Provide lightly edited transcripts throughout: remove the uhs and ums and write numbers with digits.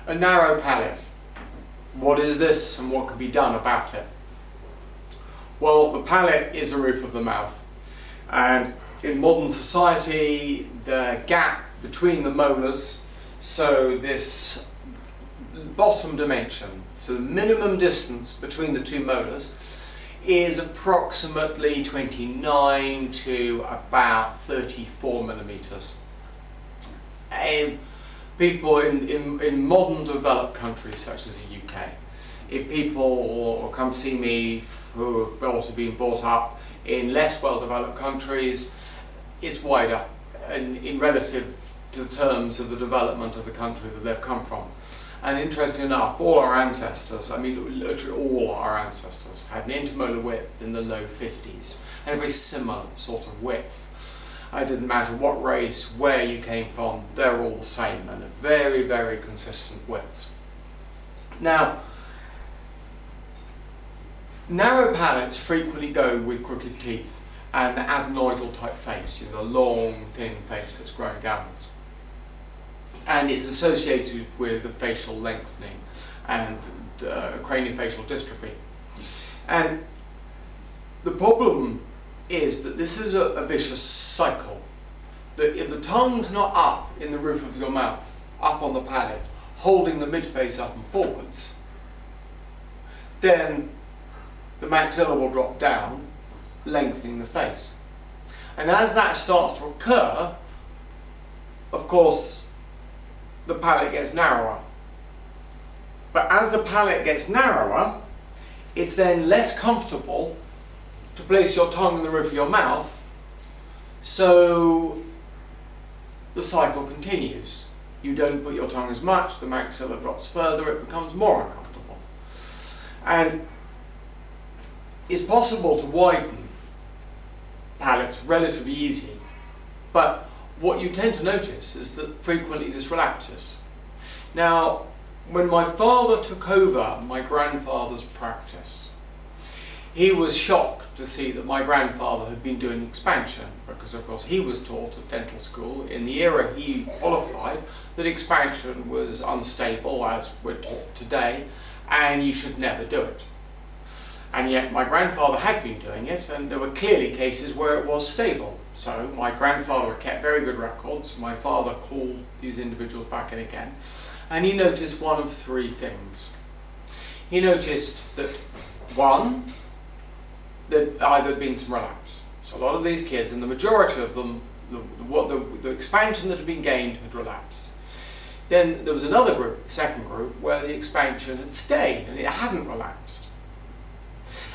A narrow palate. What is this and what can be done about it? Well, the palate is the roof of the mouth, and in modern society the gap between the molars, so this bottom dimension, so the minimum distance between the two molars, is approximately 29 to about 34 millimeters. People in modern developed countries such as the UK, if people come see me who have also been brought up in less well developed countries, it's wider in relative to the terms of the development of the country that they've come from. And interesting enough, all our ancestors, I mean literally all our ancestors, had an intermolar width in the low 50s, and a very similar sort of width. It didn't matter what race, where you came from, they're all the same, and they're very, very consistent widths. Now, narrow palates frequently go with crooked teeth and the adenoidal type face, the long, thin face that's growing downwards. And it's associated with the facial lengthening and craniofacial dystrophy. And the problem is that this is a vicious cycle. That if the tongue's not up in the roof of your mouth, up on the palate, holding the midface up and forwards, then the maxilla will drop down, lengthening the face. And as that starts to occur, of course, the palate gets narrower. But as the palate gets narrower, it's then less comfortable to place your tongue in the roof of your mouth, so the cycle continues. You don't put your tongue as much, the maxilla drops further, it becomes more uncomfortable. And it's possible to widen palates relatively easy, but what you tend to notice is that frequently this relapses. Now, when my father took over my grandfather's practice, he was shocked to see that my grandfather had been doing expansion, because of course he was taught at dental school in the era he qualified that expansion was unstable, as we're taught today, and you should never do it. And yet my grandfather had been doing it, and there were clearly cases where it was stable. So my grandfather kept very good records. My father called these individuals back in again, and he noticed one of three things. He noticed that, one, there'd either been some relapse. So a lot of these kids, and the majority of them, the expansion that had been gained had relapsed. Then there was another group, the second group, where the expansion had stayed and it hadn't relapsed.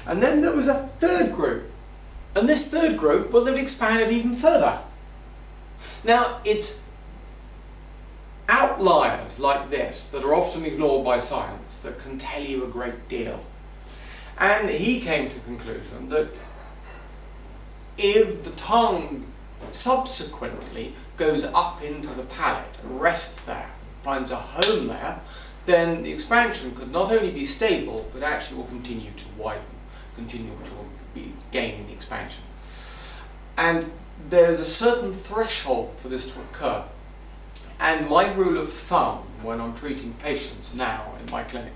And then there was a third group, and this third group, well, they'd expanded even further. Now, it's outliers like this that are often ignored by science that can tell you a great deal. And he came to the conclusion that if the tongue subsequently goes up into the palate and rests there, finds a home there, then the expansion could not only be stable, but actually will continue to widen, continue to be gaining expansion. And there's a certain threshold for this to occur. And my rule of thumb when I'm treating patients now in my clinic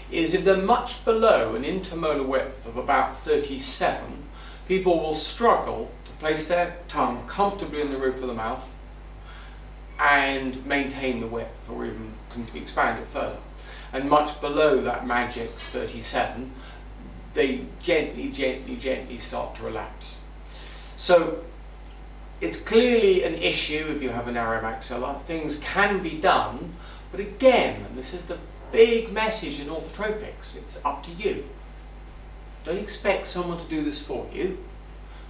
is if they're much below an intermolar width of about 37, people will struggle to place their tongue comfortably in the roof of the mouth and maintain the width, or even expand it further. And much below that magic 37, they gently start to relapse. So it's clearly an issue if you have a narrow maxilla. Things can be done, but again, and this is the big message in orthotropics, it's up to you. Don't expect someone to do this for you.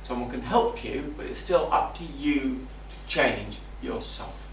Someone can help you, but it's still up to you to change yourself.